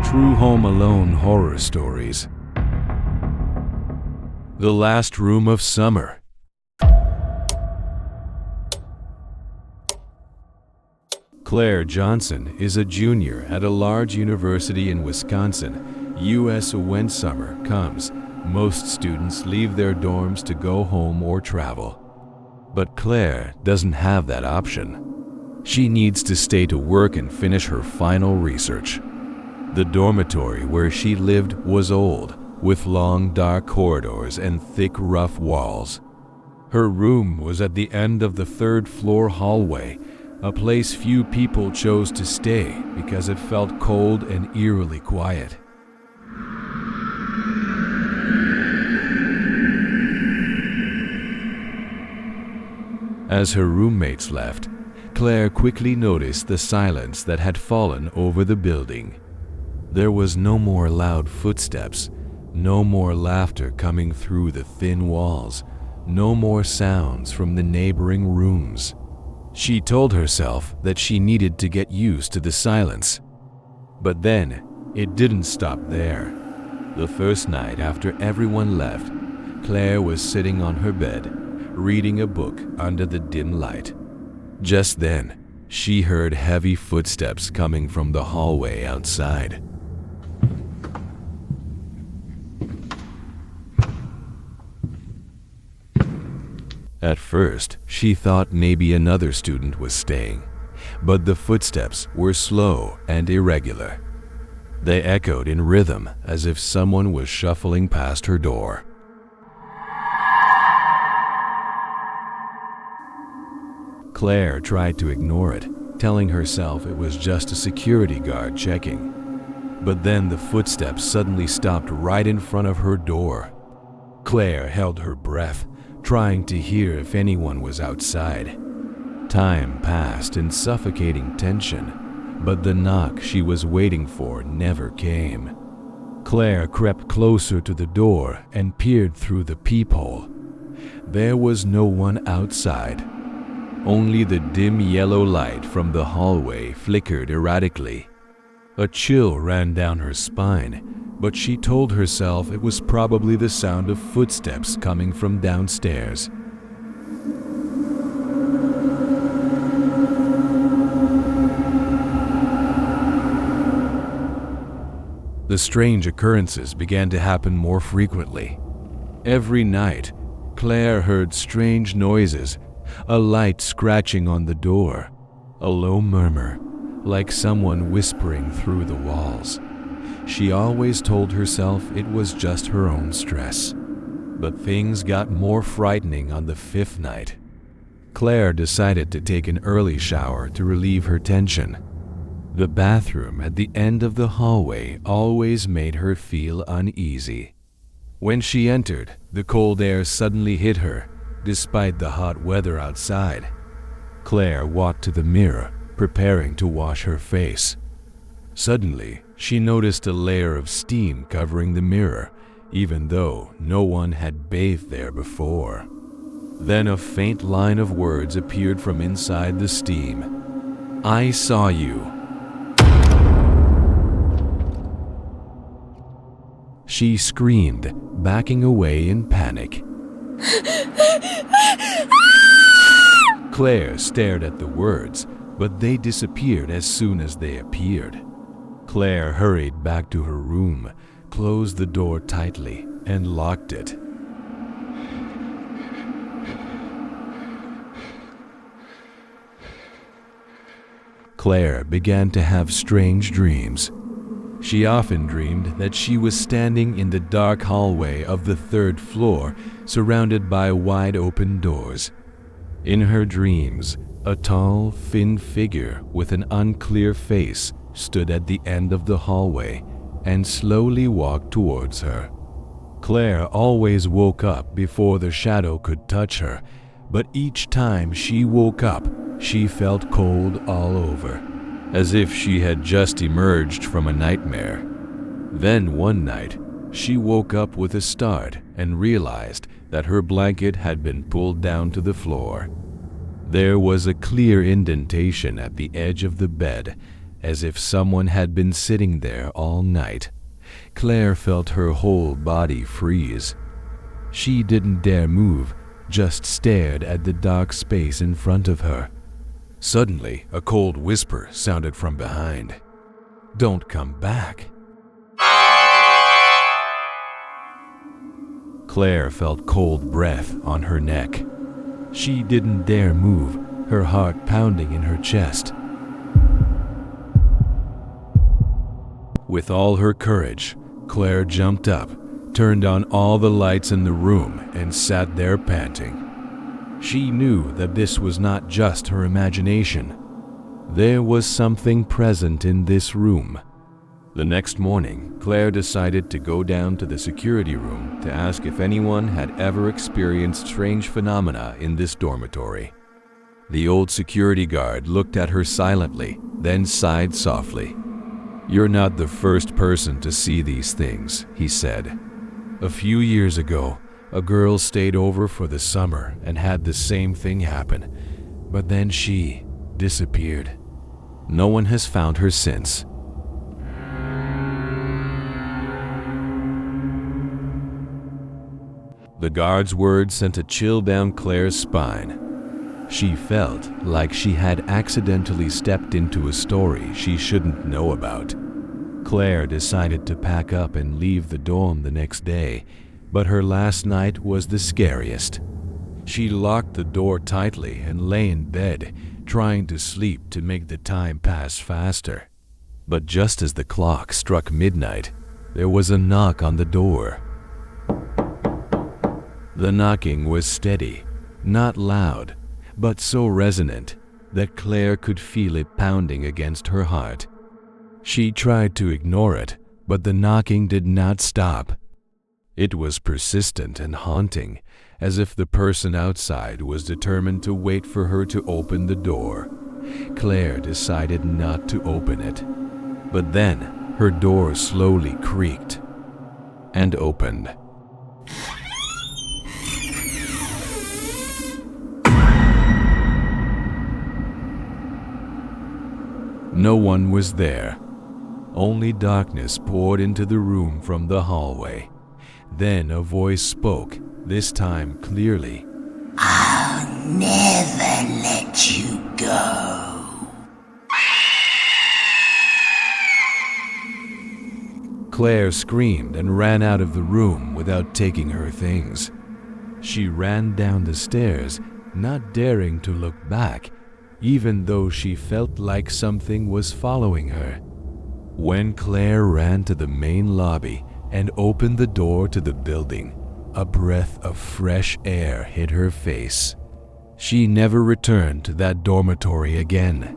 True Home Alone horror stories. The Last Room of Summer. Claire Johnson is a junior at a large university in Wisconsin, U.S. When summer comes, most students leave their dorms to go home or travel. But Claire doesn't have that option. She needs to stay to work and finish her final research. The dormitory where she lived was old, with long dark corridors and thick rough walls. Her room was at the end of the third-floor hallway, a place few people chose to stay because it felt cold and eerily quiet. As her roommates left, Claire quickly noticed the silence that had fallen over the building. There was no more loud footsteps, no more laughter coming through the thin walls, no more sounds from the neighboring rooms. She told herself that she needed to get used to the silence. But then, it didn't stop there. The first night after everyone left, Claire was sitting on her bed, reading a book under the dim light. Just then, she heard heavy footsteps coming from the hallway outside. At first, she thought maybe another student was staying, but the footsteps were slow and irregular. They echoed in rhythm as if someone was shuffling past her door. Claire tried to ignore it, telling herself it was just a security guard checking. But then the footsteps suddenly stopped right in front of her door. Claire held her breath, trying to hear if anyone was outside. Time passed in suffocating tension, but the knock she was waiting for never came. Claire crept closer to the door and peered through the peephole. There was no one outside. Only the dim yellow light from the hallway flickered erratically. A chill ran down her spine, but she told herself it was probably the sound of footsteps coming from downstairs. The strange occurrences began to happen more frequently. Every night, Claire heard strange noises, a light scratching on the door, a low murmur, like someone whispering through the walls. She always told herself it was just her own stress. But things got more frightening on the fifth night. Claire decided to take an early shower to relieve her tension. The bathroom at the end of the hallway always made her feel uneasy. When she entered, the cold air suddenly hit her, despite the hot weather outside. Claire walked to the mirror, preparing to wash her face. Suddenly, she noticed a layer of steam covering the mirror, even though no one had bathed there before. Then a faint line of words appeared from inside the steam. "I saw you." She screamed, backing away in panic. Claire stared at the words, but they disappeared as soon as they appeared. Claire hurried back to her room, closed the door tightly, and locked it. Claire began to have strange dreams. She often dreamed that she was standing in the dark hallway of the third floor, surrounded by wide-open doors. In her dreams, a tall, thin figure with an unclear face stood at the end of the hallway and slowly walked towards her. Claire always woke up before the shadow could touch her, but each time she woke up, she felt cold all over, as if she had just emerged from a nightmare. Then one night, she woke up with a start and realized that her blanket had been pulled down to the floor. There was a clear indentation at the edge of the bed, as if someone had been sitting there all night. Claire felt her whole body freeze. She didn't dare move, just stared at the dark space in front of her. Suddenly, a cold whisper sounded from behind. "Don't come back." Claire felt cold breath on her neck. She didn't dare move, her heart pounding in her chest. With all her courage, Claire jumped up, turned on all the lights in the room, and sat there panting. She knew that this was not just her imagination. There was something present in this room. The next morning, Claire decided to go down to the security room to ask if anyone had ever experienced strange phenomena in this dormitory. The old security guard looked at her silently, then sighed softly. "You're not the first person to see these things," he said. "A few years ago, a girl stayed over for the summer and had the same thing happen, but then she disappeared. No one has found her since." The guard's words sent a chill down Claire's spine. She felt like she had accidentally stepped into a story she shouldn't know about. Claire decided to pack up and leave the dorm the next day, but her last night was the scariest. She locked the door tightly and lay in bed, trying to sleep to make the time pass faster. But just as the clock struck midnight, there was a knock on the door. The knocking was steady, not loud, but so resonant that Claire could feel it pounding against her heart. She tried to ignore it, but the knocking did not stop. It was persistent and haunting, as if the person outside was determined to wait for her to open the door. Claire decided not to open it. But then her door slowly creaked and opened. No one was there. Only darkness poured into the room from the hallway. Then a voice spoke, this time clearly. "I'll never let you go." Claire screamed and ran out of the room without taking her things. She ran down the stairs, not daring to look back, even though she felt like something was following her. When Claire ran to the main lobby and opened the door to the building, a breath of fresh air hit her face. She never returned to that dormitory again.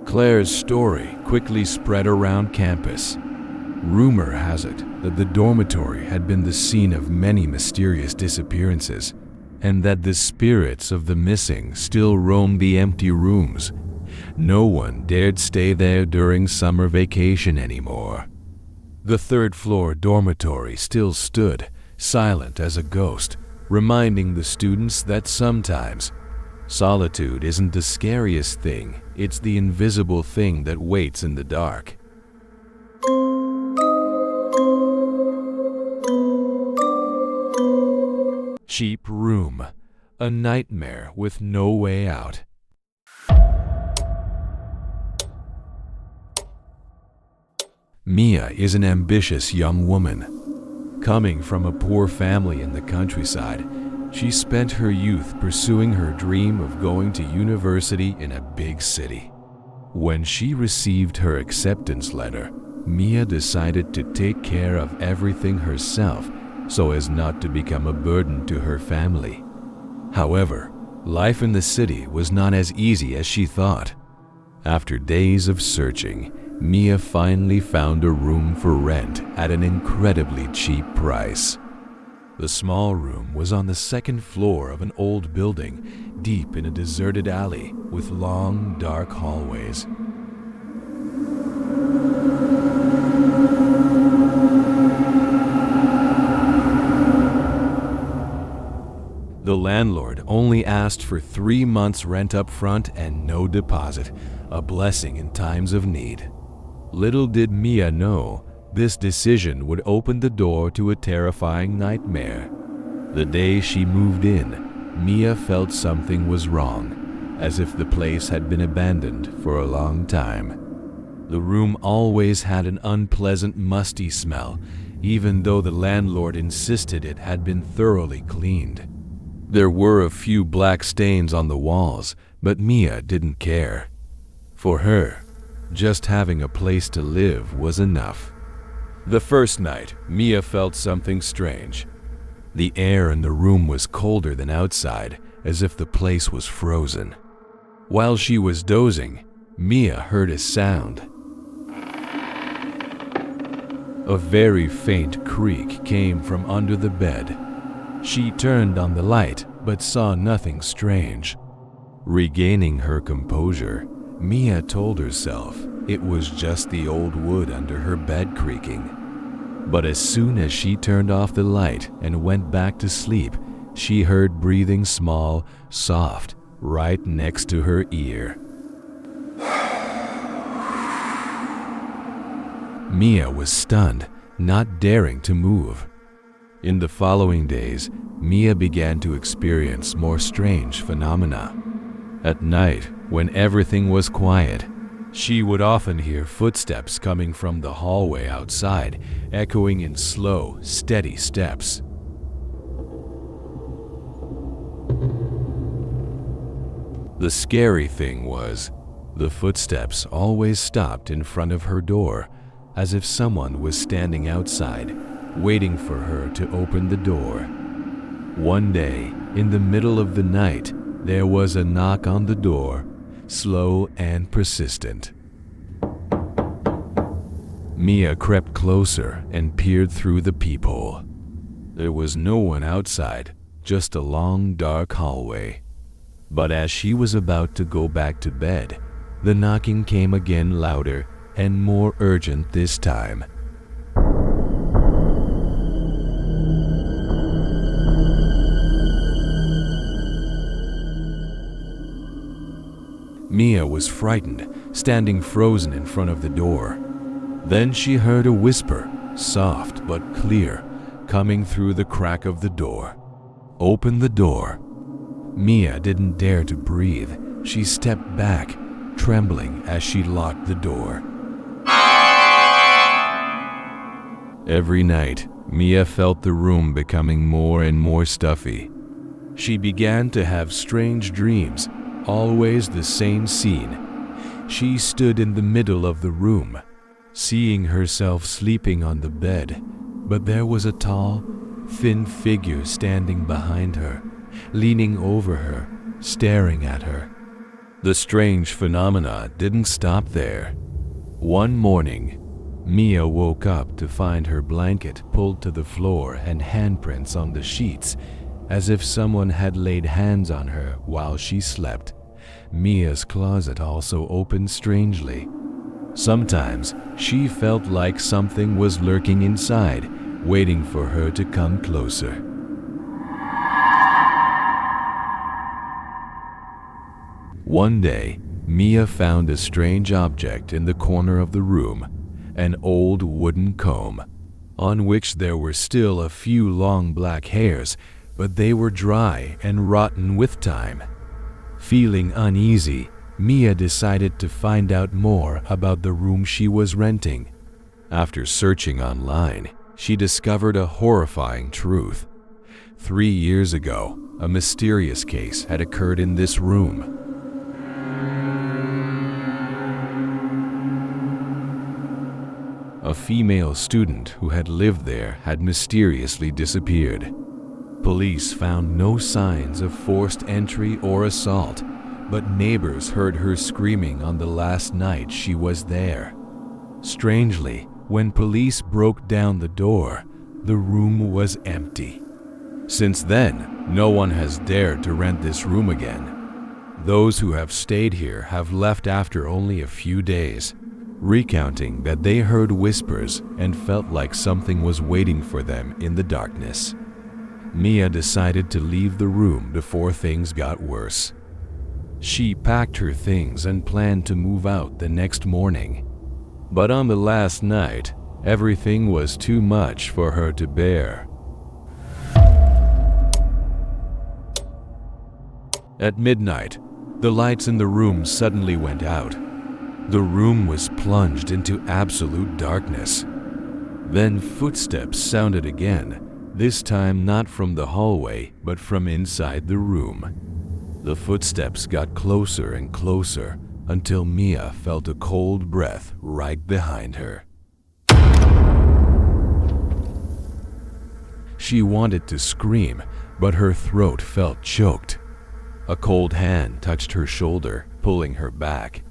Claire's story quickly spread around campus. Rumor has it that the dormitory had been the scene of many mysterious disappearances, and that the spirits of the missing still roamed the empty rooms. No one dared stay there during summer vacation anymore. The third-floor dormitory still stood, silent as a ghost, reminding the students that sometimes solitude isn't the scariest thing, it's the invisible thing that waits in the dark. Cheap room, a nightmare with no way out. Mia is an ambitious young woman. Coming from a poor family in the countryside, she spent her youth pursuing her dream of going to university in a big city. When she received her acceptance letter, Mia decided to take care of everything herself so as not to become a burden to her family. However, life in the city was not as easy as she thought. After days of searching, Mia finally found a room for rent at an incredibly cheap price. The small room was on the second floor of an old building, deep in a deserted alley with long, dark hallways. The landlord only asked for 3 months' rent up front and no deposit, a blessing in times of need. Little did Mia know, this decision would open the door to a terrifying nightmare. The day she moved in, Mia felt something was wrong, as if the place had been abandoned for a long time. The room always had an unpleasant, musty smell, even though the landlord insisted it had been thoroughly cleaned. There were a few black stains on the walls, but Mia didn't care. For her, just having a place to live was enough. The first night, Mia felt something strange. The air in the room was colder than outside, as if the place was frozen. While she was dozing, Mia heard a sound. A very faint creak came from under the bed. She turned on the light, but saw nothing strange. Regaining her composure, Mia told herself it was just the old wood under her bed creaking. But as soon as she turned off the light and went back to sleep, she heard breathing small, soft, right next to her ear. Mia was stunned, not daring to move. In the following days, Mia began to experience more strange phenomena. At night, when everything was quiet, she would often hear footsteps coming from the hallway outside, echoing in slow, steady steps. The scary thing was, the footsteps always stopped in front of her door, as if someone was standing outside, waiting for her to open the door. One day, in the middle of the night, there was a knock on the door, slow and persistent. Mia crept closer and peered through the peephole. There was no one outside, just a long, dark hallway. But as she was about to go back to bed, the knocking came again, louder and more urgent this time. Mia was frightened, standing frozen in front of the door. Then she heard a whisper, soft but clear, coming through the crack of the door. "Open the door." Mia didn't dare to breathe. She stepped back, trembling as she locked the door. Every night, Mia felt the room becoming more and more stuffy. She began to have strange dreams, always the same scene. She stood in the middle of the room, seeing herself sleeping on the bed, but there was a tall, thin figure standing behind her, leaning over her, staring at her. The strange phenomena didn't stop there. One morning, Mia woke up to find her blanket pulled to the floor and handprints on the sheets, as if someone had laid hands on her while she slept. Mia's closet also opened strangely. Sometimes she felt like something was lurking inside, waiting for her to come closer. One day, Mia found a strange object in the corner of the room, an old wooden comb, on which there were still a few long black hairs, but they were dry and rotten with time. Feeling uneasy, Mia decided to find out more about the room she was renting. After searching online, she discovered a horrifying truth. 3 years ago, a mysterious case had occurred in this room. A female student who had lived there had mysteriously disappeared. Police found no signs of forced entry or assault, but neighbors heard her screaming on the last night she was there. Strangely, when police broke down the door, the room was empty. Since then, no one has dared to rent this room again. Those who have stayed here have left after only a few days, recounting that they heard whispers and felt like something was waiting for them in the darkness. Mia decided to leave the room before things got worse. She packed her things and planned to move out the next morning. But on the last night, everything was too much for her to bear. At midnight, the lights in the room suddenly went out. The room was plunged into absolute darkness. Then footsteps sounded again, this time not from the hallway, but from inside the room. The footsteps got closer and closer until Mia felt a cold breath right behind her. She wanted to scream, but her throat felt choked. A cold hand touched her shoulder, pulling her back.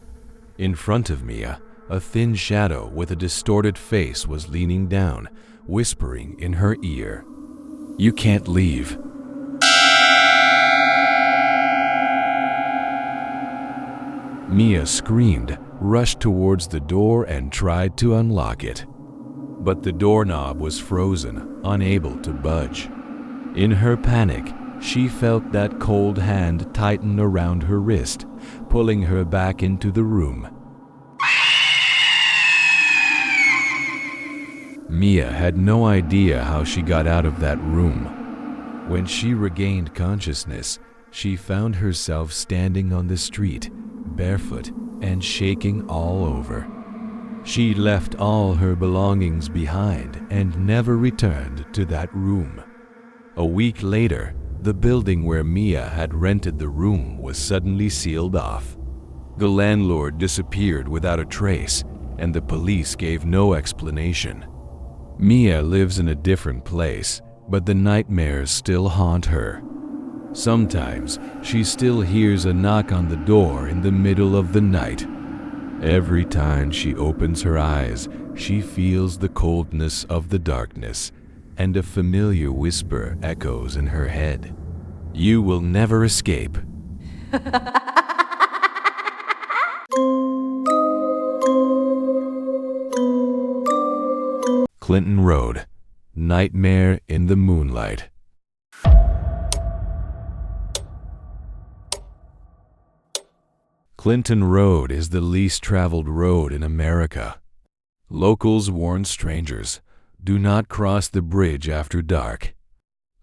In front of Mia, a thin shadow with a distorted face was leaning down, whispering in her ear, "You can't leave." Mia screamed, rushed towards the door, and tried to unlock it. But the doorknob was frozen, unable to budge. In her panic, she felt that cold hand tighten around her wrist, pulling her back into the room. Mia had no idea how she got out of that room. When she regained consciousness, she found herself standing on the street, barefoot and shaking all over. She left all her belongings behind and never returned to that room. A week later, the building where Mia had rented the room was suddenly sealed off. The landlord disappeared without a trace, and the police gave no explanation. Mia lives in a different place, but the nightmares still haunt her. Sometimes she still hears a knock on the door in the middle of the night. Every time she opens her eyes, she feels the coldness of the darkness, and a familiar whisper echoes in her head. "You will never escape." Clinton Road, Nightmare in the Moonlight. Clinton Road is the least traveled road in America. Locals warn strangers, do not cross the bridge after dark.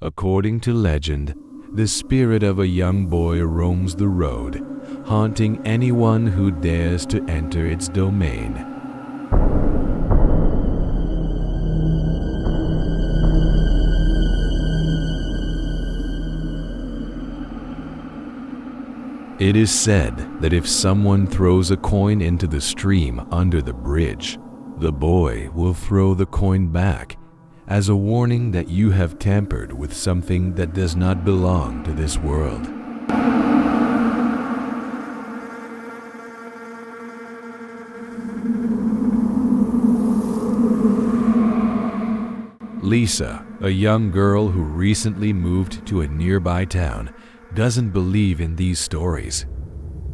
According to legend, the spirit of a young boy roams the road, haunting anyone who dares to enter its domain. It is said that if someone throws a coin into the stream under the bridge, the boy will throw the coin back as a warning that you have tampered with something that does not belong to this world. Lisa, a young girl who recently moved to a nearby town, doesn't believe in these stories.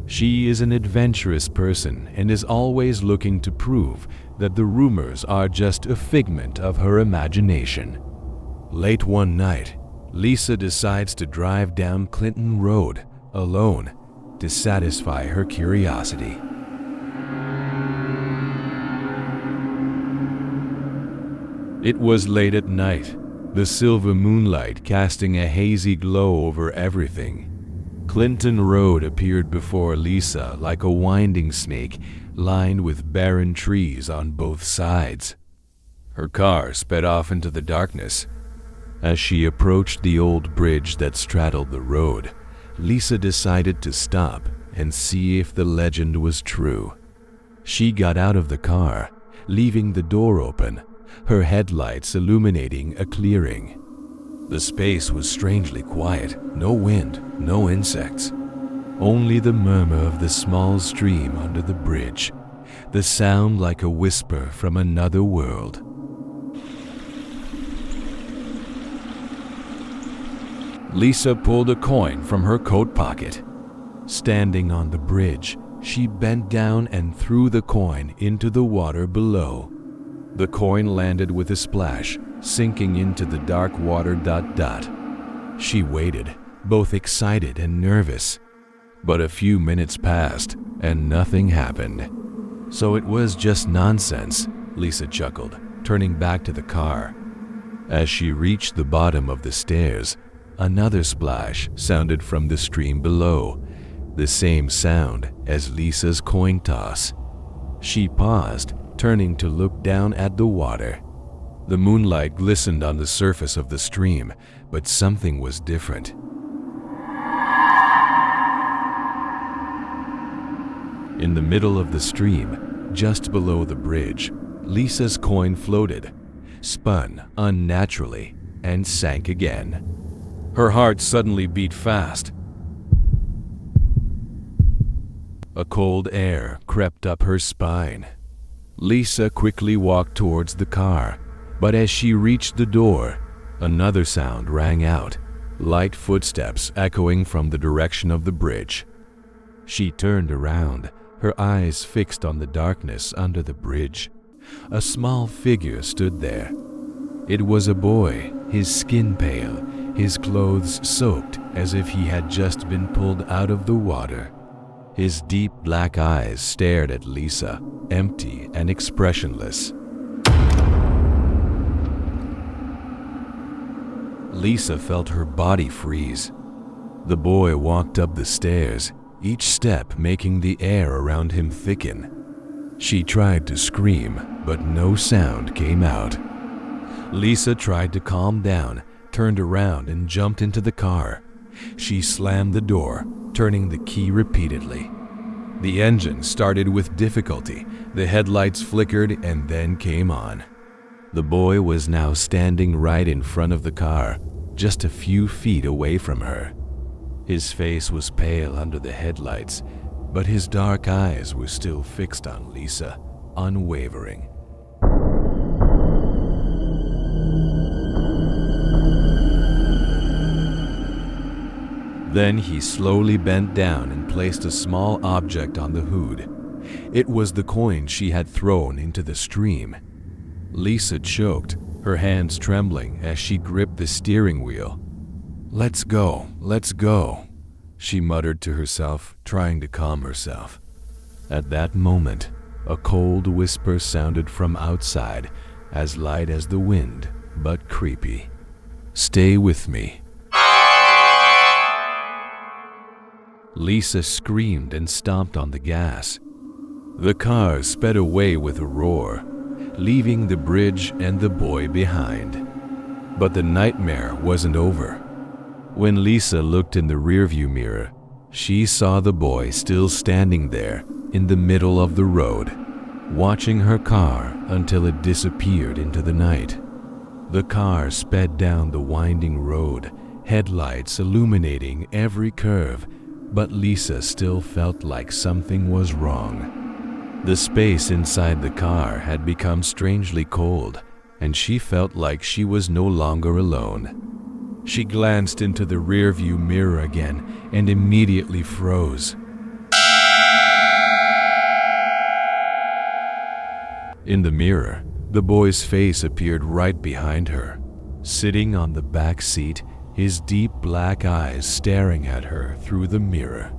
She is an adventurous person and is always looking to prove that the rumors are just a figment of her imagination. Late one night, Lisa decides to drive down Clinton Road alone to satisfy her curiosity. It was late at night, the silver moonlight casting a hazy glow over everything. Clinton Road appeared before Lisa like a winding snake lined with barren trees on both sides. Her car sped off into the darkness. As she approached the old bridge that straddled the road, Lisa decided to stop and see if the legend was true. She got out of the car, leaving the door open, her headlights illuminating a clearing. The space was strangely quiet, no wind, no insects. Only the murmur of the small stream under the bridge, the sound like a whisper from another world. Lisa pulled a coin from her coat pocket. Standing on the bridge, she bent down and threw the coin into the water below. The coin landed with a splash, sinking into the dark water. She waited, both excited and nervous. But a few minutes passed, and nothing happened. So it was just nonsense, Lisa chuckled, turning back to the car. As she reached the bottom of the stairs, another splash sounded from the stream below, the same sound as Lisa's coin toss. She paused, turning to look down at the water. The moonlight glistened on the surface of the stream, but something was different. In the middle of the stream, just below the bridge, Lisa's coin floated, spun unnaturally, and sank again. Her heart suddenly beat fast. A cold air crept up her spine. Lisa quickly walked towards the car, but as she reached the door, another sound rang out, light footsteps echoing from the direction of the bridge. She turned around, her eyes fixed on the darkness under the bridge. A small figure stood there. It was a boy, his skin pale, his clothes soaked as if he had just been pulled out of the water. His deep black eyes stared at Lisa, empty and expressionless. Lisa felt her body freeze. The boy walked up the stairs, each step making the air around him thicken. She tried to scream, but no sound came out. Lisa tried to calm down, turned around and jumped into the car. She slammed the door, turning the key repeatedly. The engine started with difficulty, the headlights flickered and then came on. The boy was now standing right in front of the car, just a few feet away from her. His face was pale under the headlights, but his dark eyes were still fixed on Lisa, unwavering. Then he slowly bent down and placed a small object on the hood. It was the coin she had thrown into the stream. Lisa choked, her hands trembling as she gripped the steering wheel. "Let's go, let's go," she muttered to herself, trying to calm herself. At that moment, a cold whisper sounded from outside, as light as the wind, but creepy. "Stay with me." Lisa screamed and stomped on the gas. The car sped away with a roar, leaving the bridge and the boy behind. But the nightmare wasn't over. When Lisa looked in the rearview mirror, she saw the boy still standing there in the middle of the road, watching her car until it disappeared into the night. The car sped down the winding road, headlights illuminating every curve, but Lisa still felt like something was wrong. The space inside the car had become strangely cold, and she felt like she was no longer alone. She glanced into the rearview mirror again and immediately froze. In the mirror, the boy's face appeared right behind her, sitting on the back seat, his deep black eyes staring at her through the mirror.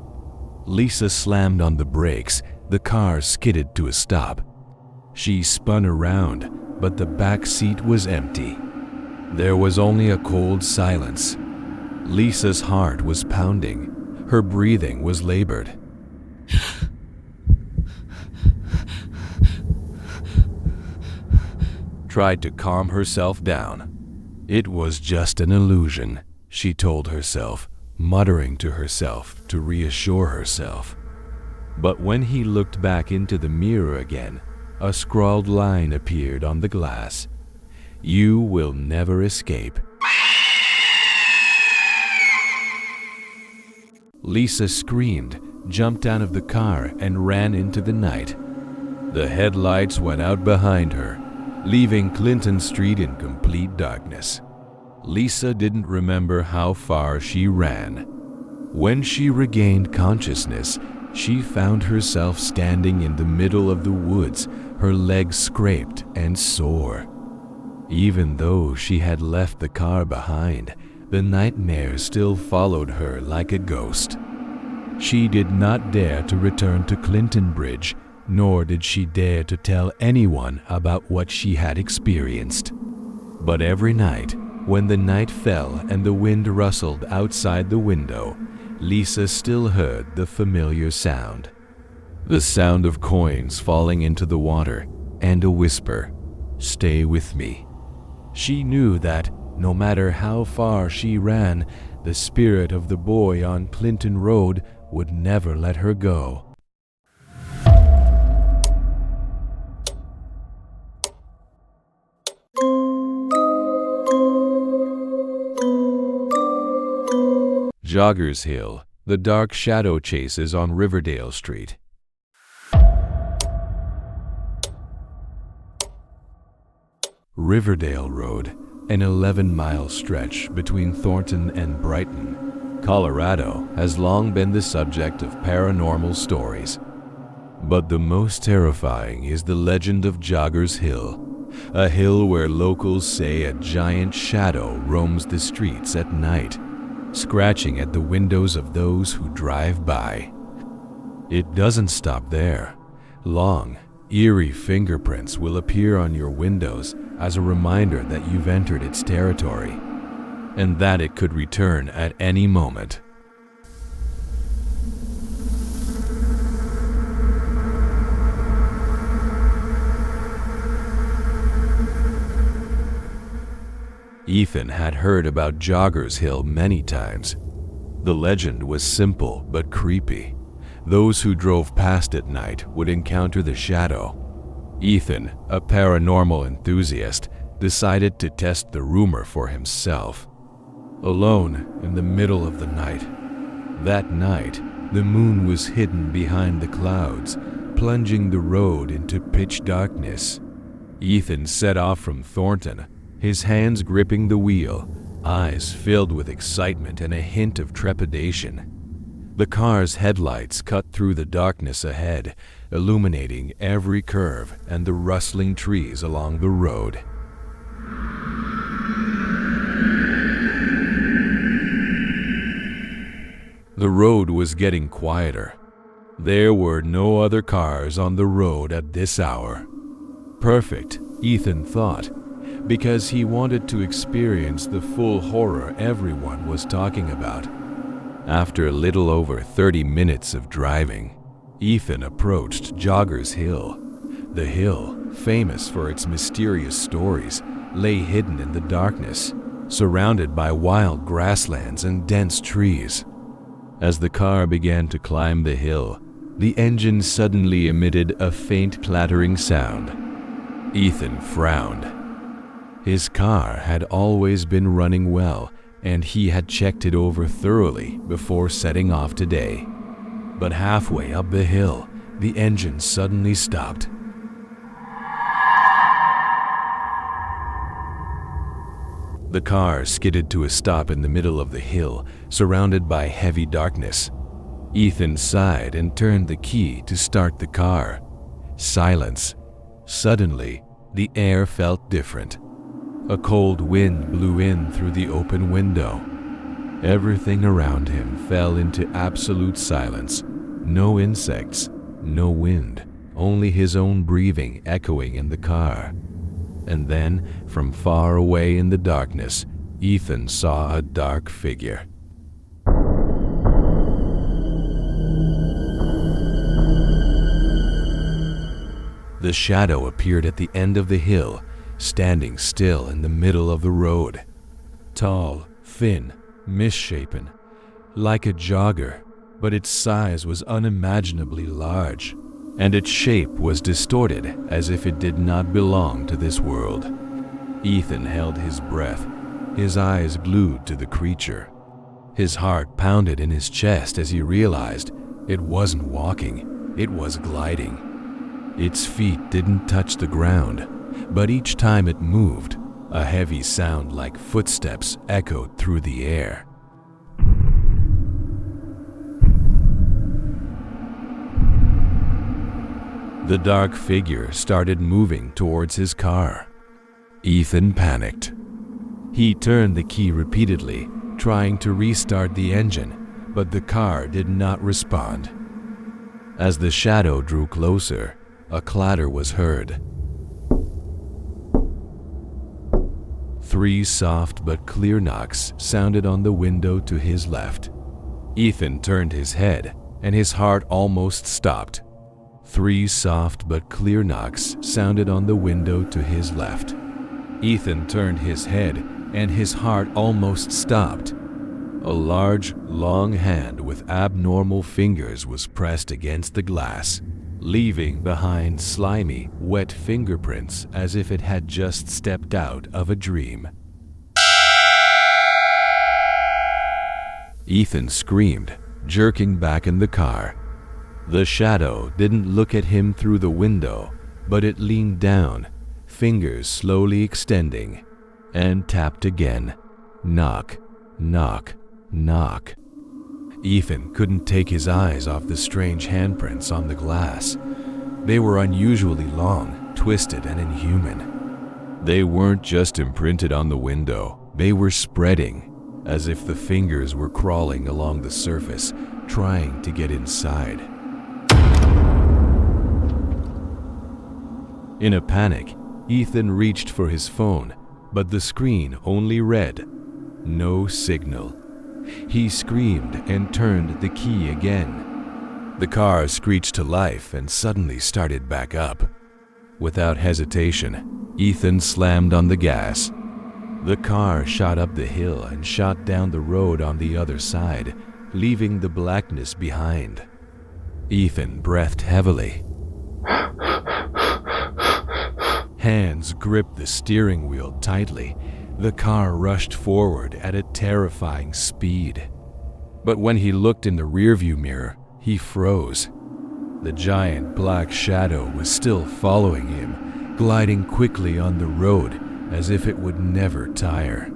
Lisa slammed on the brakes. The car skidded to a stop. She spun around, but the back seat was empty. There was only a cold silence. Lisa's heart was pounding. Her breathing was labored. Tried to calm herself down. It was just an illusion, she told herself, muttering to herself to reassure herself. But when he looked back into the mirror again, a scrawled line appeared on the glass. "You will never escape." Lisa screamed, jumped out of the car, and ran into the night. The headlights went out behind her, leaving Clinton Street in complete darkness. Lisa didn't remember how far she ran. When she regained consciousness, she found herself standing in the middle of the woods, her legs scraped and sore. Even though she had left the car behind, the nightmare still followed her like a ghost. She did not dare to return to Clinton Bridge, nor did she dare to tell anyone about what she had experienced. But every night, when the night fell and the wind rustled outside the window, Lisa still heard the familiar sound. The sound of coins falling into the water and a whisper, "Stay with me." She knew that no matter how far she ran, the spirit of the boy on Clinton Road would never let her go. Joggers Hill, the dark shadow chases on Riverdale Street. Riverdale Road, an 11-mile stretch between Thornton and Brighton, Colorado, has long been the subject of paranormal stories. But the most terrifying is the legend of Joggers Hill, a hill where locals say a giant shadow roams the streets at night, scratching at the windows of those who drive by. It doesn't stop there. Long, eerie fingerprints will appear on your windows as a reminder that you've entered its territory, and that it could return at any moment. Ethan had heard about Joggers Hill many times. The legend was simple but creepy. Those who drove past at night would encounter the shadow. Ethan, a paranormal enthusiast, decided to test the rumor for himself. Alone in the middle of the night. That night, the moon was hidden behind the clouds, plunging the road into pitch darkness. Ethan set off from Thornton, his hands gripping the wheel, eyes filled with excitement and a hint of trepidation. The car's headlights cut through the darkness ahead, illuminating every curve and the rustling trees along the road. The road was getting quieter. There were no other cars on the road at this hour. Perfect, Ethan thought, because he wanted to experience the full horror everyone was talking about. After a little over 30 minutes of driving, Ethan approached Joggers Hill. The hill, famous for its mysterious stories, lay hidden in the darkness, surrounded by wild grasslands and dense trees. As the car began to climb the hill, the engine suddenly emitted a faint clattering sound. Ethan frowned. His car had always been running well, and he had checked it over thoroughly before setting off today. But halfway up the hill, the engine suddenly stopped. The car skidded to a stop in the middle of the hill, surrounded by heavy darkness. Ethan sighed and turned the key to start the car. Silence. Suddenly, the air felt different. A cold wind blew in through the open window. Everything around him fell into absolute silence. No insects, no wind, only his own breathing echoing in the car. And then, from far away in the darkness, Ethan saw a dark figure. The shadow appeared at the end of the hill, standing still in the middle of the road. Tall, thin, misshapen, like a jogger, but its size was unimaginably large, and its shape was distorted as if it did not belong to this world. Ethan held his breath, his eyes glued to the creature. His heart pounded in his chest as he realized it wasn't walking, it was gliding. Its feet didn't touch the ground, but each time it moved, a heavy sound like footsteps echoed through the air. The dark figure started moving towards his car. Ethan panicked. He turned the key repeatedly, trying to restart the engine, but the car did not respond. As the shadow drew closer, a clatter was heard. 3 soft but clear knocks sounded on the window to his left. Ethan turned his head, and his heart almost stopped. 3 soft but clear knocks sounded on the window to his left. Ethan turned his head, and his heart almost stopped. A large, long hand with abnormal fingers was pressed against the glass, leaving behind slimy, wet fingerprints as if it had just stepped out of a dream. Ethan screamed, jerking back in the car. The shadow didn't look at him through the window, but it leaned down, fingers slowly extending, and tapped again. Knock, knock, knock. Ethan couldn't take his eyes off the strange handprints on the glass. They were unusually long, twisted, and inhuman. They weren't just imprinted on the window, they were spreading, as if the fingers were crawling along the surface, trying to get inside. In a panic, Ethan reached for his phone, but the screen only read, "No signal." He screamed and turned the key again. The car screeched to life and suddenly started back up. Without hesitation, Ethan slammed on the gas. The car shot up the hill and shot down the road on the other side, leaving the blackness behind. Ethan breathed heavily. Hands gripped the steering wheel tightly. The car rushed forward at a terrifying speed. But when he looked in the rearview mirror, he froze. The giant black shadow was still following him, gliding quickly on the road as if it would never tire.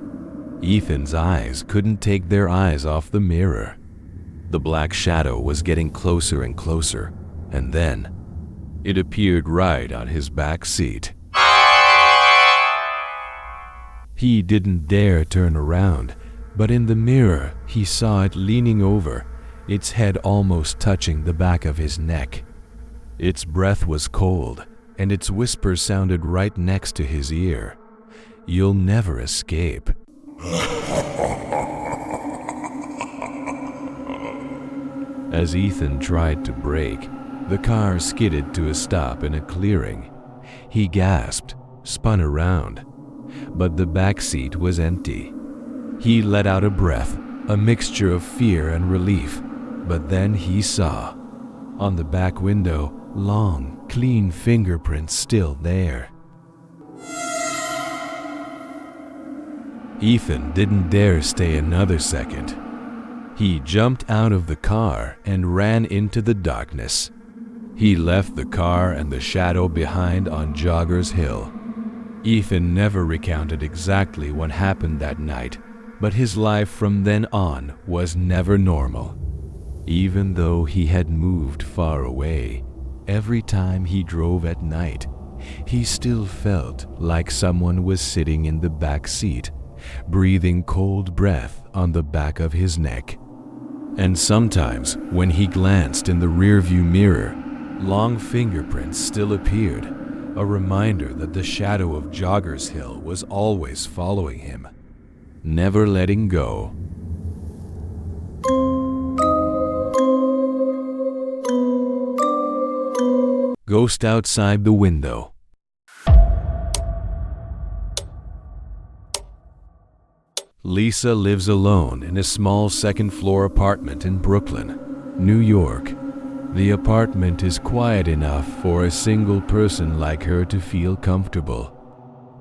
Ethan's eyes couldn't take their eyes off the mirror. The black shadow was getting closer and closer, and then it appeared right on his back seat. He didn't dare turn around, but in the mirror he saw it leaning over, its head almost touching the back of his neck. Its breath was cold, and its whisper sounded right next to his ear. "You'll never escape." As Ethan tried to brake, the car skidded to a stop in a clearing. He gasped, spun around, but the back seat was empty. He let out a breath, a mixture of fear and relief, but then he saw, on the back window, long, clean fingerprints still there. Ethan didn't dare stay another second. He jumped out of the car and ran into the darkness. He left the car and the shadow behind on Joggers Hill. Ethan never recounted exactly what happened that night, but his life from then on was never normal. Even though he had moved far away, every time he drove at night, he still felt like someone was sitting in the back seat, breathing cold breath on the back of his neck. And sometimes, when he glanced in the rearview mirror, long fingerprints still appeared, a reminder that the shadow of Joggers Hill was always following him, never letting go. Ghost outside the window. Lisa lives alone in a small second-floor apartment in Brooklyn, New York. The apartment is quiet enough for a single person like her to feel comfortable.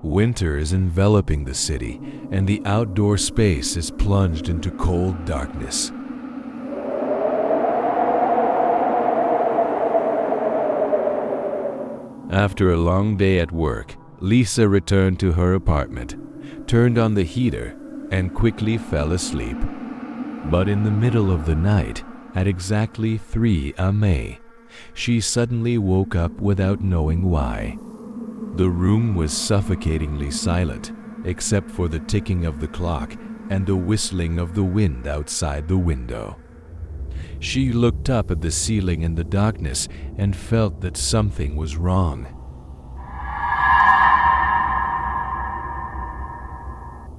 Winter is enveloping the city, and the outdoor space is plunged into cold darkness. After a long day at work, Lisa returned to her apartment, turned on the heater, and quickly fell asleep. But in the middle of the night, at exactly 3 a.m., she suddenly woke up without knowing why. The room was suffocatingly silent, except for the ticking of the clock and the whistling of the wind outside the window. She looked up at the ceiling in the darkness and felt that something was wrong.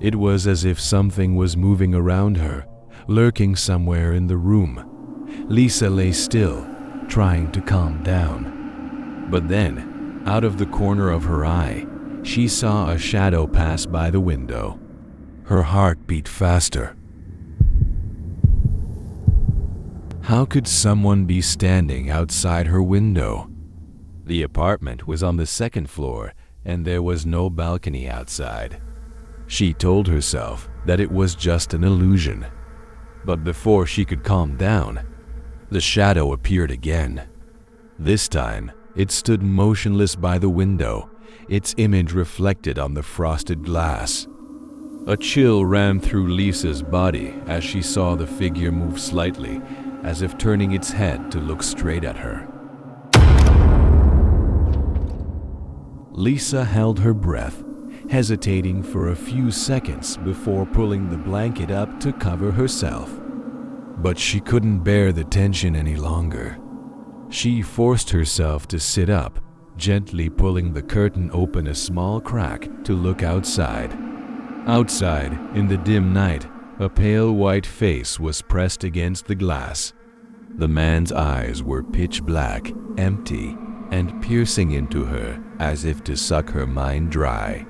It was as if something was moving around her, lurking somewhere in the room. Lisa lay still, trying to calm down. But then, out of the corner of her eye, she saw a shadow pass by the window. Her heart beat faster. How could someone be standing outside her window? The apartment was on the second floor, and there was no balcony outside. She told herself that it was just an illusion. But before she could calm down, the shadow appeared again. This time, it stood motionless by the window, its image reflected on the frosted glass. A chill ran through Lisa's body as she saw the figure move slightly, as if turning its head to look straight at her. Lisa held her breath, hesitating for a few seconds before pulling the blanket up to cover herself. But she couldn't bear the tension any longer. She forced herself to sit up, gently pulling the curtain open a small crack to look outside. Outside, in the dim night, a pale white face was pressed against the glass. The man's eyes were pitch black, empty, and piercing into her as if to suck her mind dry.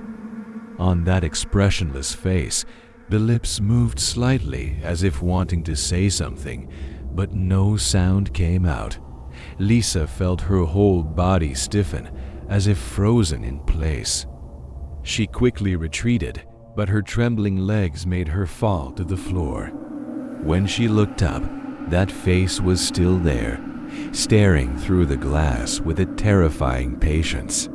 On that expressionless face, the lips moved slightly as if wanting to say something, but no sound came out. Lisa felt her whole body stiffen, as if frozen in place. She quickly retreated, but her trembling legs made her fall to the floor. When she looked up, that face was still there, staring through the glass with a terrifying patience.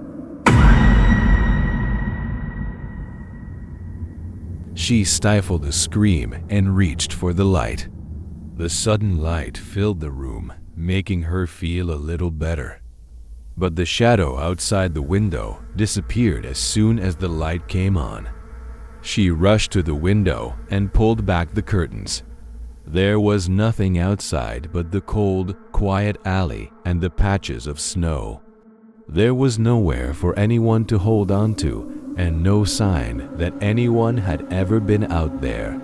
She stifled a scream and reached for the light. The sudden light filled the room, making her feel a little better. But the shadow outside the window disappeared as soon as the light came on. She rushed to the window and pulled back the curtains. There was nothing outside but the cold, quiet alley and the patches of snow. There was nowhere for anyone to hold on to, and no sign that anyone had ever been out there.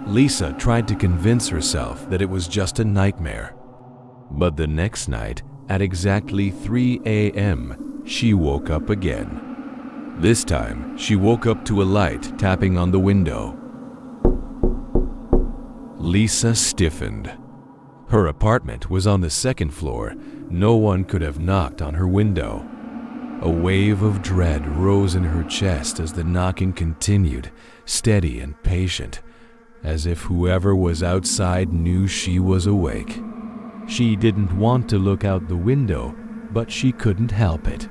Lisa tried to convince herself that it was just a nightmare. But the next night, at exactly 3 a.m., she woke up again. This time, she woke up to a light tapping on the window. Lisa stiffened. Her apartment was on the second floor. No one could have knocked on her window. A wave of dread rose in her chest as the knocking continued, steady and patient, as if whoever was outside knew she was awake. She didn't want to look out the window, but she couldn't help it.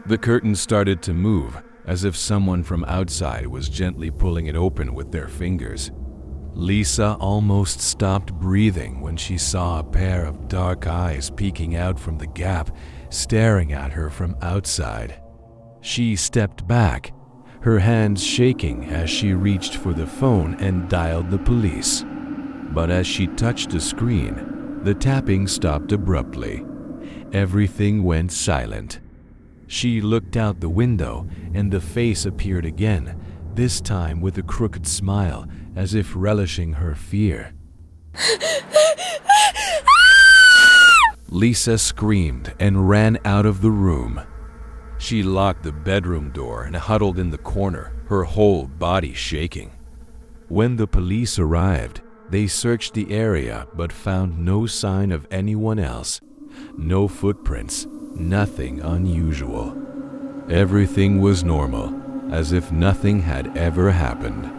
The curtain started to move, as if someone from outside was gently pulling it open with their fingers. Lisa almost stopped breathing when she saw a pair of dark eyes peeking out from the gap, staring at her from outside. She stepped back, her hands shaking as she reached for the phone and dialed the police. But as she touched the screen, the tapping stopped abruptly. Everything went silent. She looked out the window and the face appeared again, this time with a crooked smile, as if relishing her fear. Lisa screamed and ran out of the room. She locked the bedroom door and huddled in the corner, her whole body shaking. When the police arrived, they searched the area but found no sign of anyone else. No footprints, nothing unusual. Everything was normal, as if nothing had ever happened.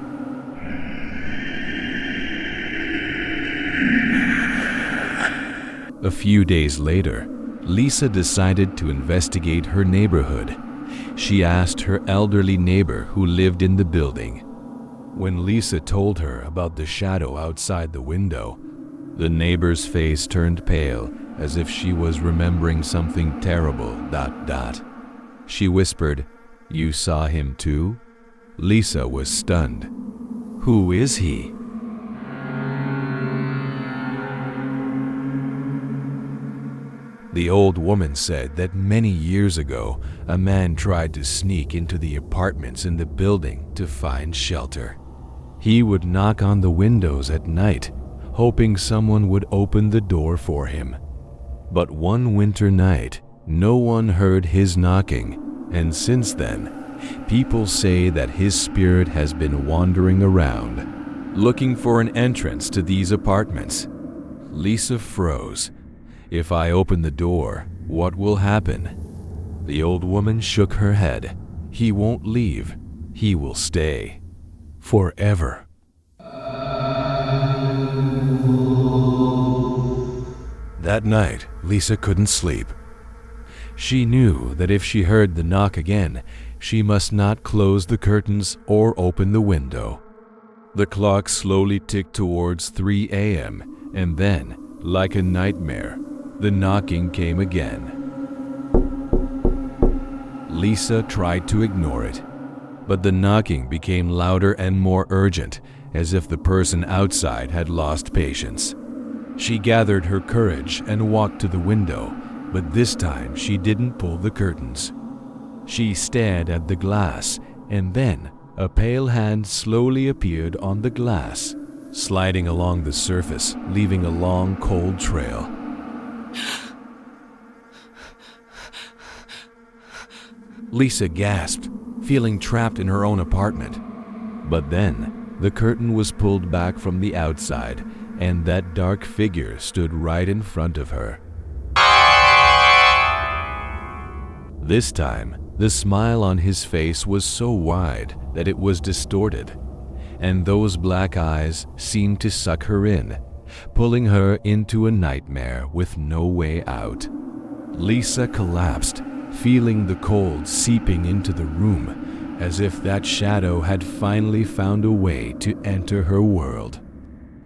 A few days later, Lisa decided to investigate her neighborhood. She asked her elderly neighbor who lived in the building. When Lisa told her about the shadow outside the window, the neighbor's face turned pale, as if she was remembering something terrible. She whispered, "You saw him too?" Lisa was stunned. "Who is he?" The old woman said that many years ago, a man tried to sneak into the apartments in the building to find shelter. He would knock on the windows at night, hoping someone would open the door for him. But one winter night, no one heard his knocking, and since then, people say that his spirit has been wandering around, looking for an entrance to these apartments. Lisa froze. If I open the door, what will happen? The old woman shook her head. He won't leave. He will stay. Forever. That night, Lisa couldn't sleep. She knew that if she heard the knock again, she must not close the curtains or open the window. The clock slowly ticked towards 3 a.m., and then, like a nightmare, the knocking came again. Lisa tried to ignore it, but the knocking became louder and more urgent, as if the person outside had lost patience. She gathered her courage and walked to the window, but this time she didn't pull the curtains. She stared at the glass, and then a pale hand slowly appeared on the glass, sliding along the surface, leaving a long, cold trail. Lisa gasped, feeling trapped in her own apartment. But then, the curtain was pulled back from the outside, and that dark figure stood right in front of her. This time, the smile on his face was so wide that it was distorted, and those black eyes seemed to suck her in, pulling her into a nightmare with no way out. Lisa collapsed, feeling the cold seeping into the room, as if that shadow had finally found a way to enter her world.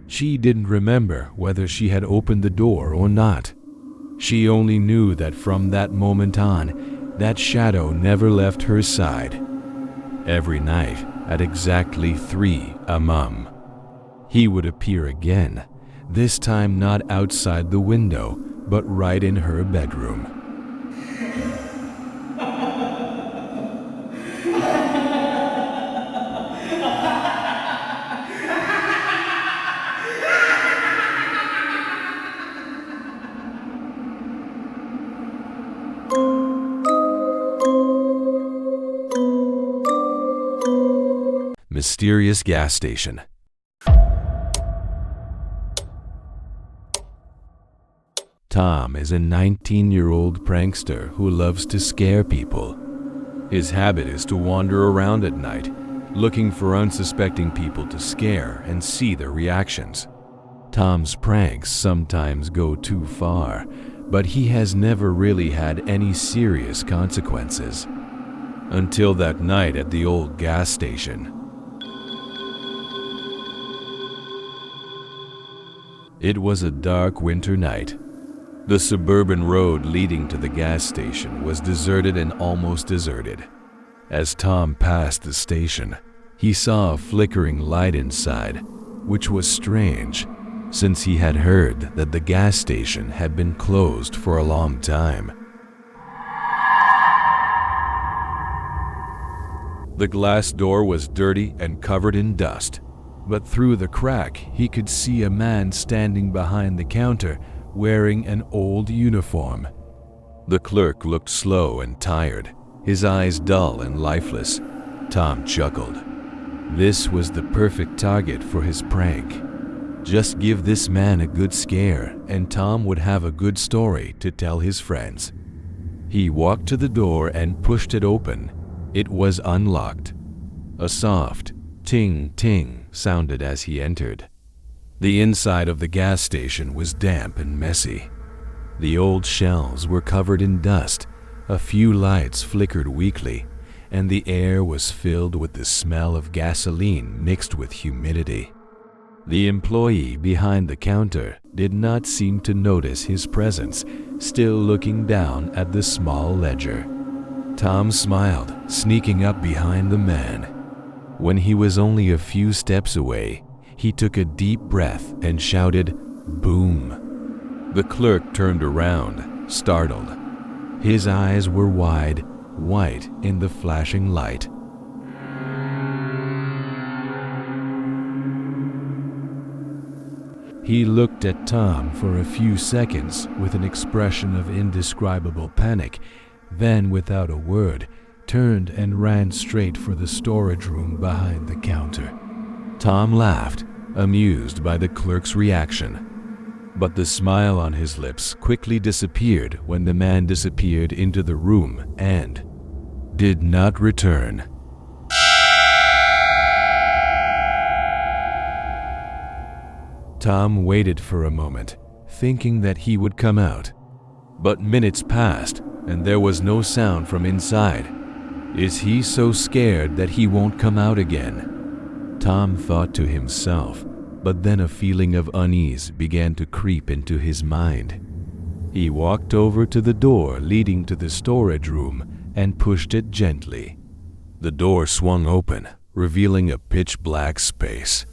She didn't remember whether she had opened the door or not. She only knew that from that moment on, that shadow never left her side. Every night, at exactly 3 a.m., he would appear again, this time not outside the window, but right in her bedroom. Mysterious gas station. Tom is a 19-year-old prankster who loves to scare people. His habit is to wander around at night, looking for unsuspecting people to scare and see their reactions. Tom's pranks sometimes go too far, but he has never really had any serious consequences. Until that night at the old gas station. It was a dark winter night. The suburban road leading to the gas station was deserted and almost deserted. As Tom passed the station, he saw a flickering light inside, which was strange, since he had heard that the gas station had been closed for a long time. The glass door was dirty and covered in dust, but through the crack he could see a man standing behind the counter wearing an old uniform. The clerk looked slow and tired, his eyes dull and lifeless. Tom chuckled. This was the perfect target for his prank. Just give this man a good scare, and Tom would have a good story to tell his friends. He walked to the door and pushed it open. It was unlocked. A soft ting-ting sounded as he entered. The inside of the gas station was damp and messy. The old shelves were covered in dust, a few lights flickered weakly, and the air was filled with the smell of gasoline mixed with humidity. The employee behind the counter did not seem to notice his presence, still looking down at the small ledger. Tom smiled, sneaking up behind the man. When he was only a few steps away, he took a deep breath and shouted, "Boom!" The clerk turned around. startled. His eyes were wide, white in the flashing light. He looked at Tom for a few seconds with an expression of indescribable panic, then, without a word, turned and ran straight for the storage room behind the counter. Tom laughed, amused by the clerk's reaction. But the smile on his lips quickly disappeared when the man disappeared into the room and did not return. Tom waited for a moment, thinking that he would come out. But minutes passed, and there was no sound from inside. Is he so scared that he won't come out again? Tom thought to himself, but then a feeling of unease began to creep into his mind. He walked over to the door leading to the storage room and pushed it gently. The door swung open, revealing a pitch-black space.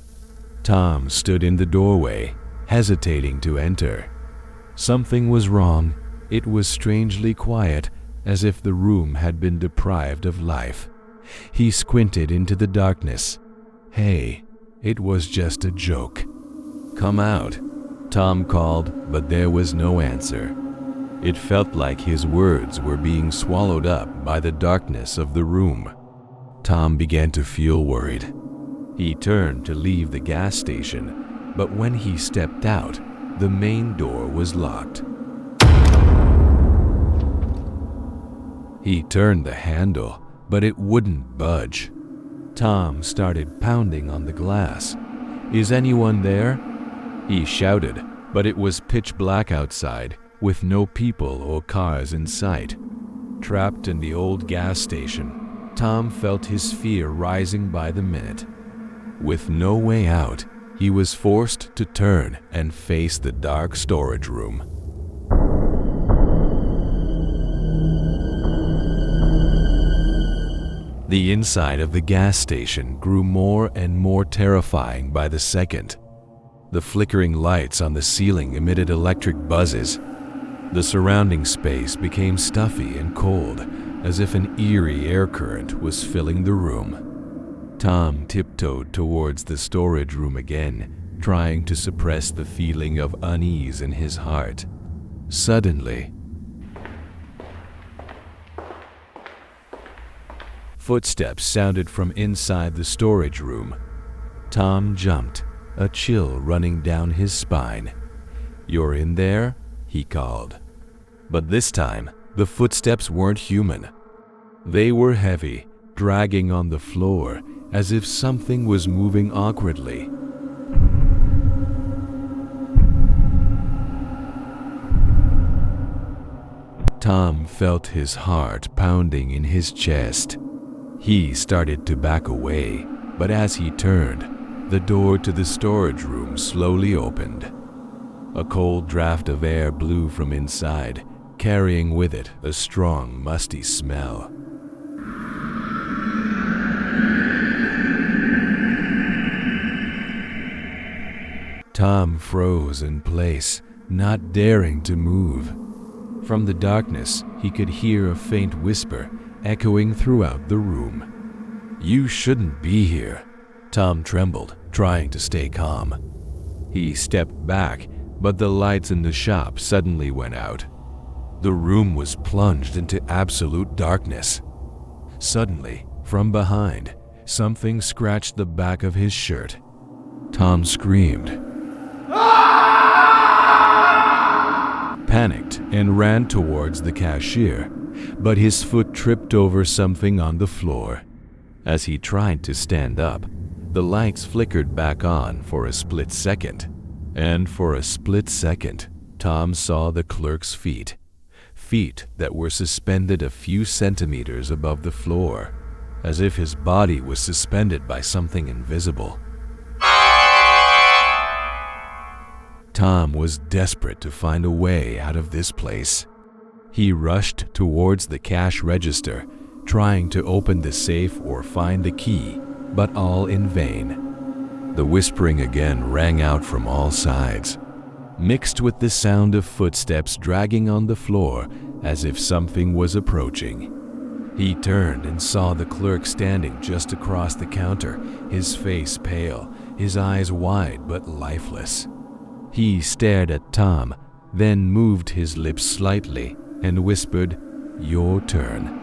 Tom stood in the doorway, hesitating to enter. Something was wrong. It was strangely quiet, as if the room had been deprived of life. He squinted into the darkness. Hey, it was just a joke. Come out, Tom called, but there was no answer. It felt like his words were being swallowed up by the darkness of the room. Tom began to feel worried. He turned to leave the gas station, but when he stepped out, the main door was locked. He turned the handle, but it wouldn't budge. Tom started pounding on the glass. Is anyone there? He shouted, but it was pitch black outside, with no people or cars in sight. Trapped in the old gas station, Tom felt his fear rising by the minute. With no way out, he was forced to turn and face the dark storage room. The inside of the gas station grew more and more terrifying by the second. The flickering lights on the ceiling emitted electric buzzes. The surrounding space became stuffy and cold, as if an eerie air current was filling the room. Tom tiptoed towards the storage room again, trying to suppress the feeling of unease in his heart. Suddenly, footsteps sounded from inside the storage room. Tom jumped, a chill running down his spine. "You're in there?" he called. But this time, the footsteps weren't human. They were heavy, dragging on the floor, as if something was moving awkwardly. Tom felt his heart pounding in his chest. He started to back away, but as he turned, the door to the storage room slowly opened. A cold draft of air blew from inside, carrying with it a strong, musty smell. Tom froze in place, not daring to move. From the darkness, he could hear a faint whisper echoing throughout the room. "You shouldn't be here." Tom trembled, trying to stay calm. He stepped back, but the lights in the shop suddenly went out. The room was plunged into absolute darkness. Suddenly, from behind, something scratched the back of his shirt. Tom screamed, panicked, and ran towards the cashier, but his foot tripped over something on the floor. As he tried to stand up, the lights flickered back on for a split second, and for a split second, Tom saw the clerk's feet that were suspended a few centimeters above the floor, as if his body was suspended by something invisible. Tom was desperate to find a way out of this place. He rushed towards the cash register, trying to open the safe or find the key, but all in vain. The whispering again rang out from all sides. mixed with the sound of footsteps dragging on the floor as if something was approaching. He turned and saw the clerk standing just across the counter, his face pale, his eyes wide but lifeless. He stared at Tom, then moved his lips slightly and whispered, "Your turn."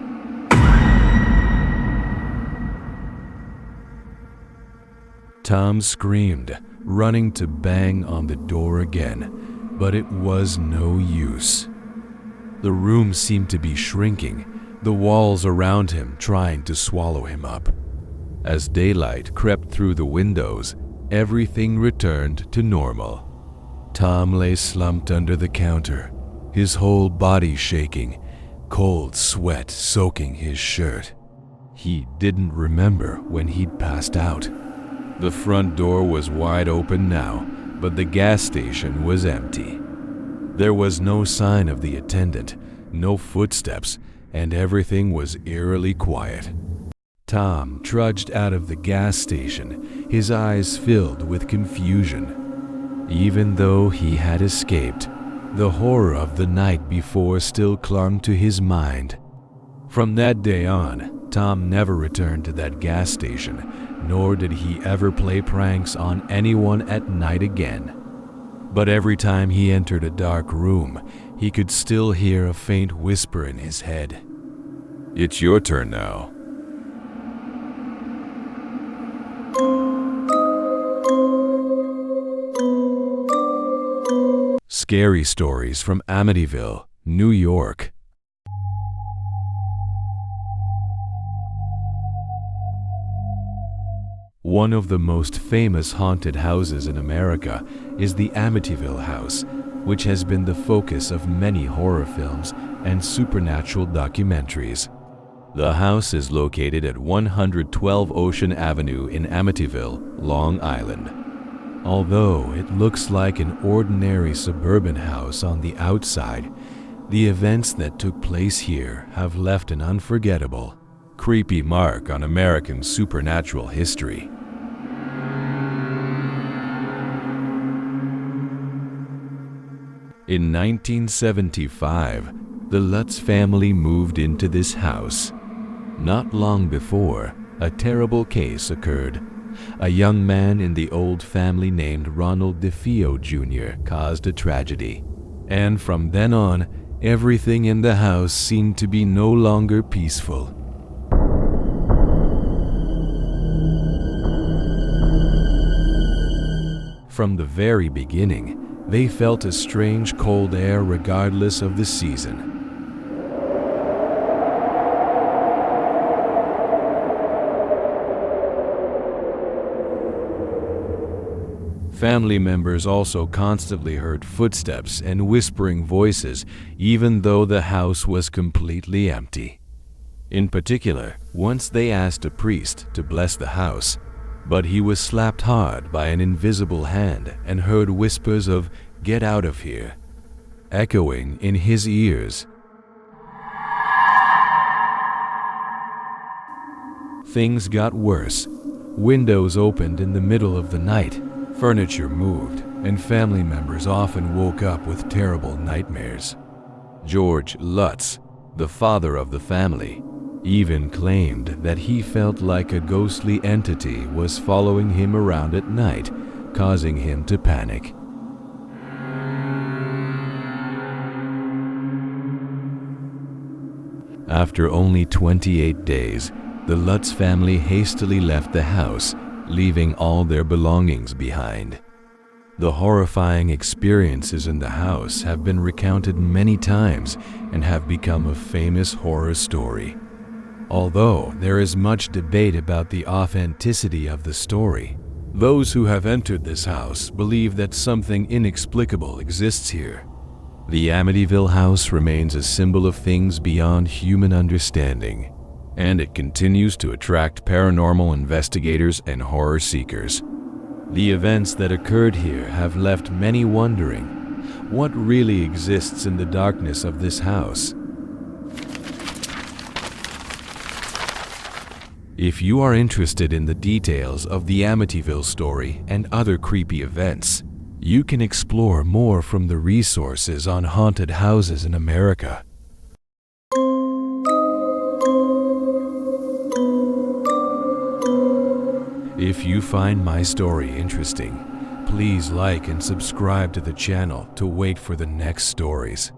Tom screamed, running to bang on the door again, but it was no use. The room seemed to be shrinking, the walls around him trying to swallow him up. As daylight crept through the windows, everything returned to normal. Tom lay slumped under the counter, his whole body shaking, cold sweat soaking his shirt. He didn't remember when he'd passed out. The front door was wide open now, but the gas station was empty. There was no sign of the attendant, no footsteps, and everything was eerily quiet. Tom trudged out of the gas station, his eyes filled with confusion. Even though he had escaped, the horror of the night before still clung to his mind. From that day on, Tom never returned to that gas station, nor did he ever play pranks on anyone at night again. But every time he entered a dark room, he could still hear a faint whisper in his head. "It's your turn now." Scary stories from Amityville, New York. One of the most famous haunted houses in America is the Amityville house, which has been the focus of many horror films and supernatural documentaries. The house is located at 112 Ocean Avenue in Amityville, Long Island. Although it looks like an ordinary suburban house on the outside, the events that took place here have left an unforgettable, creepy mark on American supernatural history. In 1975, the Lutz family moved into this house. Not long before, a terrible case occurred. A young man in the old family named Ronald DeFeo Jr. caused a tragedy. And from then on, everything in the house seemed to be no longer peaceful. From the very beginning, they felt a strange cold air regardless of the season. Family members also constantly heard footsteps and whispering voices, even though the house was completely empty. In particular, once they asked a priest to bless the house, but he was slapped hard by an invisible hand and heard whispers of "Get out of here," echoing in his ears. Things got worse. Windows opened in the middle of the night, furniture moved, and family members often woke up with terrible nightmares. George Lutz, the father of the family, even claimed that he felt like a ghostly entity was following him around at night, causing him to panic. After only 28 days, the Lutz family hastily left the house, leaving all their belongings behind. The horrifying experiences in the house have been recounted many times and have become a famous horror story. Although there is much debate about the authenticity of the story, those who have entered this house believe that something inexplicable exists here. The Amityville house remains a symbol of things beyond human understanding, and it continues to attract paranormal investigators and horror seekers. The events that occurred here have left many wondering, what really exists in the darkness of this house? If you are interested in the details of the Amityville story and other creepy events, You can explore more from the resources on haunted houses in America. If you find my story interesting, please like and subscribe to the channel to wait for the next stories.